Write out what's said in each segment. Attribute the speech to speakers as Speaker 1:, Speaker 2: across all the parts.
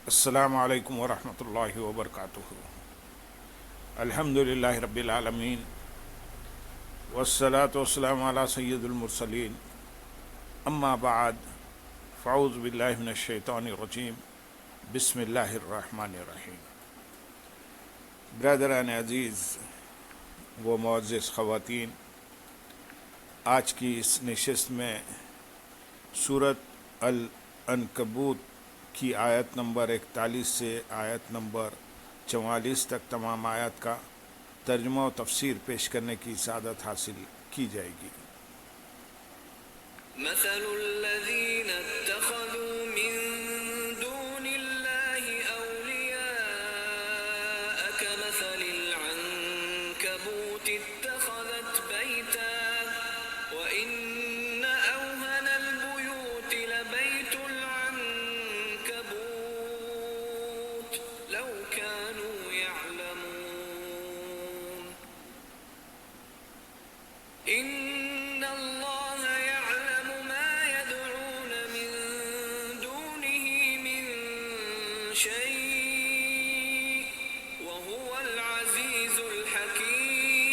Speaker 1: السلام علیکم ورحمۃ اللہ وبرکاتہ۔ الحمد للہ رب العالمین والصلاة والسلام علی سید المرسلین، اما بعد فاعوذ باللہ من الشیطان الرجیم، بسم اللہ الرحمن الرحیم۔ برادران عزیز و معزز خواتین، آج کی اس نشست میں سورۃ العنکبوت کی آیت نمبر 41 سے آیت نمبر 44 تک تمام آیات کا ترجمہ و تفسیر پیش کرنے کی سعادت حاصل کی جائے گی۔
Speaker 2: مثل الذين اتخذوا من دون الله أولياء كمثل العنكبوت اتخذت بيتا وإن أوهن البيوت لبيت العنكبوت لو كانوا يعلمون إن الله يعلم ما يدعون من دونه من شيء وهو العزيز الحكيم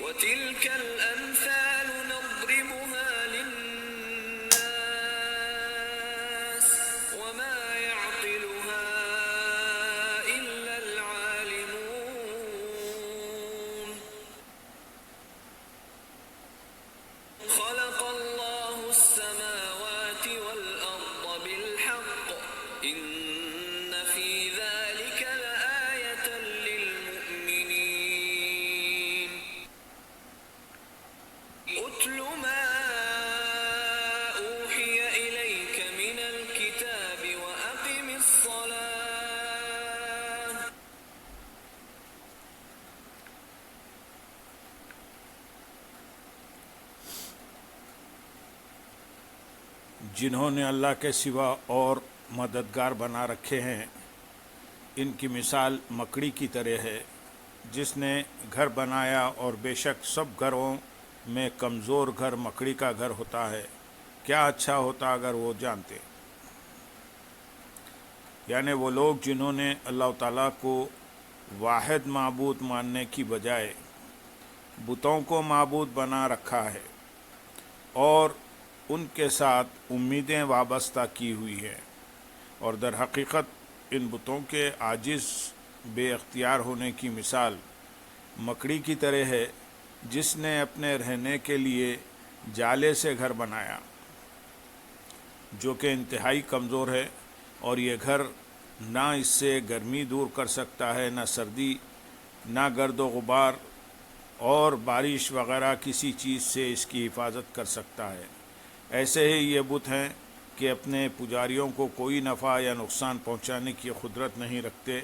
Speaker 2: وتلك الأمثال نضربها للناس وما يعقلها إلا العالمون خلق الله السماوات والأرض بالحق إن في ذلك لآية للمؤمنين اتل ما أوحي إليك من الكتاب وأقم الصلاة
Speaker 1: جنہوں نے اللہ کے سوا اور مددگار بنا رکھے ہیں، ان کی مثال مکڑی کی طرح ہے جس نے گھر بنایا، اور بے شک سب گھروں میں کمزور گھر مکڑی کا گھر ہوتا ہے۔ کیا اچھا ہوتا اگر وہ جانتے۔ یعنی وہ لوگ جنہوں نے اللہ تعالیٰ کو واحد معبود ماننے کی بجائے بتوں کو معبود بنا رکھا ہے اور ان کے ساتھ امیدیں وابستہ کی ہوئی ہیں، اور در حقیقت ان بتوں کے عاجز بے اختیار ہونے کی مثال مکڑی کی طرح ہے جس نے اپنے رہنے کے لیے جالے سے گھر بنایا، جو کہ انتہائی کمزور ہے، اور یہ گھر نہ اس سے گرمی دور کر سکتا ہے، نہ سردی، نہ گرد و غبار اور بارش وغیرہ کسی چیز سے اس کی حفاظت کر سکتا ہے۔ ایسے ہی یہ بت ہیں کہ اپنے پجاریوں کو کوئی نفع یا نقصان پہنچانے کی قدرت نہیں رکھتے،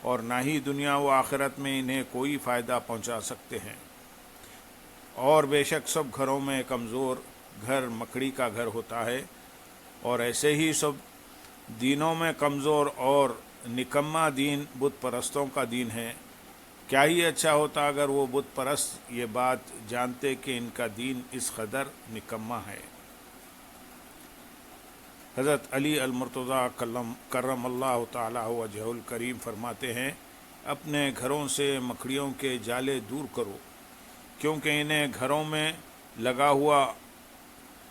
Speaker 1: اور نہ ہی دنیا و آخرت میں انہیں کوئی فائدہ پہنچا سکتے ہیں۔ اور بے شک سب گھروں میں کمزور گھر مکڑی کا گھر ہوتا ہے، اور ایسے ہی سب دینوں میں کمزور اور نکما دین بت پرستوں کا دین ہے۔ کیا ہی اچھا ہوتا اگر وہ بت پرست یہ بات جانتے کہ ان کا دین اس قدر نکما ہے۔ حضرت علی المرتضیٰ کرم اللہ تعالیٰ وجہہ الکریم فرماتے ہیں، اپنے گھروں سے مکڑیوں کے جالے دور کرو، کیونکہ انہیں گھروں میں لگا ہوا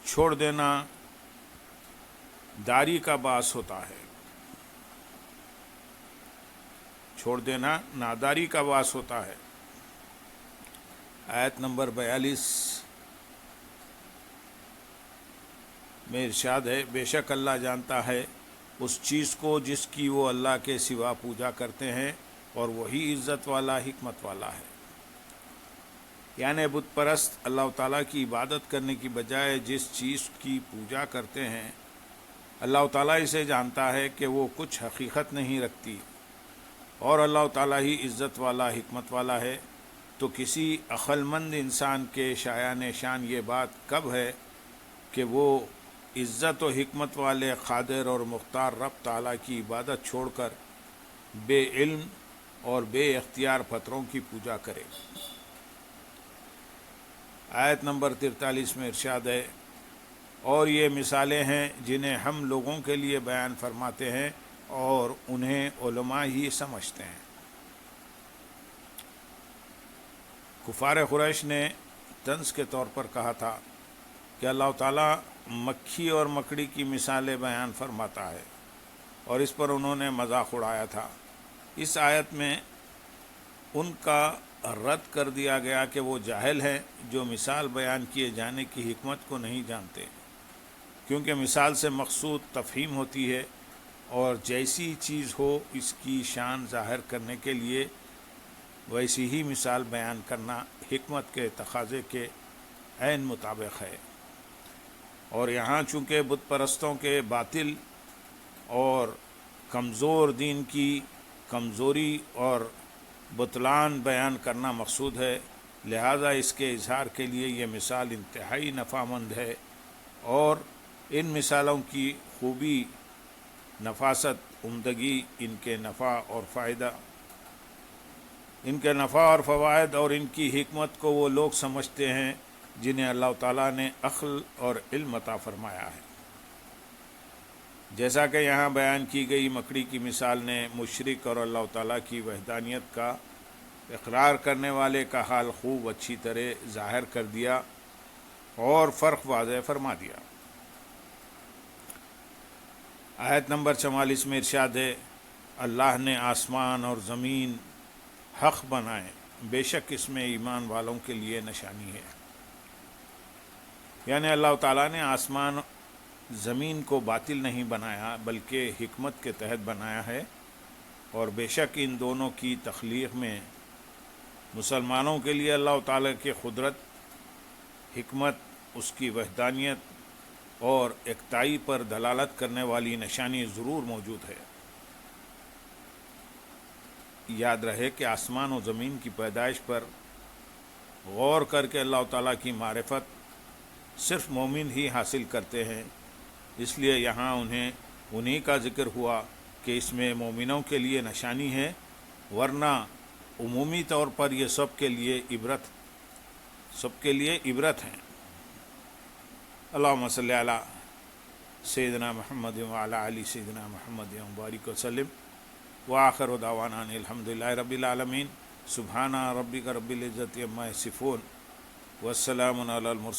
Speaker 1: چھوڑ دینا داری کا باعث ہوتا ہے، چھوڑ دینا ناداری کا باعث ہوتا ہے۔ آیت نمبر 42 میں ارشاد ہے، بے شک اللہ جانتا ہے اس چیز کو جس کی وہ اللہ کے سوا پوجا کرتے ہیں، اور وہی عزت والا حکمت والا ہے۔ یعنی بت پرست اللہ تعالیٰ کی عبادت کرنے کی بجائے جس چیز کی پوجا کرتے ہیں، اللہ تعالیٰ اسے جانتا ہے کہ وہ کچھ حقیقت نہیں رکھتی، اور اللہ تعالیٰ ہی عزت والا حکمت والا ہے۔ تو کسی عقل مند انسان کے شایان شان یہ بات کب ہے کہ وہ عزت و حکمت والے قادر اور مختار رب تعالیٰ کی عبادت چھوڑ کر بے علم اور بے اختیار پتھروں کی پوجا کرے۔ آیت نمبر 43 میں ارشاد ہے، اور یہ مثالیں ہیں جنہیں ہم لوگوں کے لیے بیان فرماتے ہیں اور انہیں علماء ہی سمجھتے ہیں۔ کفار قریش نے طنز کے طور پر کہا تھا کہ اللہ تعالیٰ مکھی اور مکڑی کی مثالیں بیان فرماتا ہے، اور اس پر انہوں نے مذاق اڑایا تھا۔ اس آیت میں ان کا رد کر دیا گیا کہ وہ جاہل ہیں جو مثال بیان کیے جانے کی حکمت کو نہیں جانتے، کیونکہ مثال سے مقصود تفہیم ہوتی ہے، اور جیسی چیز ہو اس کی شان ظاہر کرنے کے لیے ویسی ہی مثال بیان کرنا حکمت کے تقاضے کے عین مطابق ہے۔ اور یہاں چونکہ بت پرستوں کے باطل اور کمزور دین کی کمزوری اور بطلان بیان کرنا مقصود ہے، لہذا اس کے اظہار کے لیے یہ مثال انتہائی نفع مند ہے، اور ان مثالوں کی خوبی، نفاست، عمدگی، ان کے نفع اور فوائد اور ان کی حکمت کو وہ لوگ سمجھتے ہیں جنہیں اللہ تعالیٰ نے عقل اور علم عطا فرمایا ہے۔ جیسا کہ یہاں بیان کی گئی مکڑی کی مثال نے مشرک اور اللہ تعالیٰ کی وحدانیت کا اقرار کرنے والے کا حال خوب اچھی طرح ظاہر کر دیا اور فرق واضح فرما دیا۔ آیت نمبر 44 میں ارشاد ہے، اللہ نے آسمان اور زمین حق بنائے، بے شک اس میں ایمان والوں کے لیے نشانی ہے۔ یعنی اللہ تعالیٰ نے آسمان زمین کو باطل نہیں بنایا بلکہ حکمت کے تحت بنایا ہے، اور بے شک ان دونوں کی تخلیق میں مسلمانوں کے لیے اللہ تعالیٰ کی قدرت، حکمت، اس کی وحدانیت اور اکتائی پر دلالت کرنے والی نشانی ضرور موجود ہے۔ یاد رہے کہ آسمان و زمین کی پیدائش پر غور کر کے اللہ تعالیٰ کی معرفت صرف مومن ہی حاصل کرتے ہیں، اس لیے یہاں انہی کا ذکر ہوا کہ اس میں مومنوں کے لیے نشانی ہے، ورنہ عمومی طور پر یہ سب کے لیے عبرت ہیں۔ اللہم صلی علی سیدنا محمد وعلی آل سیدنا محمد وبارک وسلم، وآخر دعوانا ان الحمدللہ رب العالمین۔ سبحان ربک رب العزت عما یصفون، والسلام علی المرسلین۔